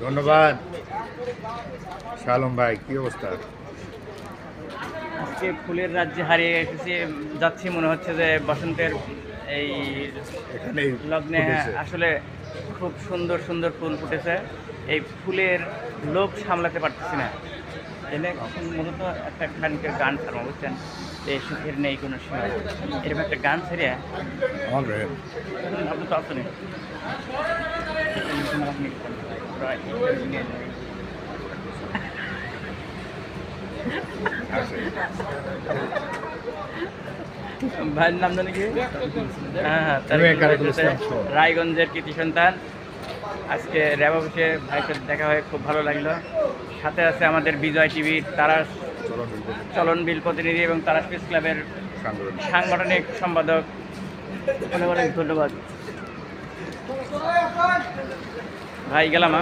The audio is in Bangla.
ধন্যবাদ শালম ভাই, কি অবস্থা? আজকে ফুলের রাজ্যে হারিয়ে যাচ্ছি, মনে হচ্ছে যে বসন্তের এই এখানে লগ্নে আসলে খুব সুন্দর সুন্দর ফুল ফুটেছে। এই ফুলের লোভ সামলাতে পারতেছি না, এনে মূলত একটা খানিকের গান ছাড়বো, বুঝছেন? এই সুখের নেই কোনো সীমা, এরকম একটা গান ছেড়ে আপনি তো আসেন ভাইয়ের নাম জানি কি? হ্যাঁ, রায়গঞ্জের কৃতি সন্তান। আজকে র্যাব অফিসে ভাইয়ের সাথে দেখা হয়ে খুব ভালো লাগলো। সাথে আছে আমাদের বিজয় টিভির তারাস চলন বিল প্রতিনিধি এবং তারাস প্রেস ক্লাবের সাংগঠনিক সম্পাদক। অনেক অনেক ধন্যবাদ ভাই, গেলাম।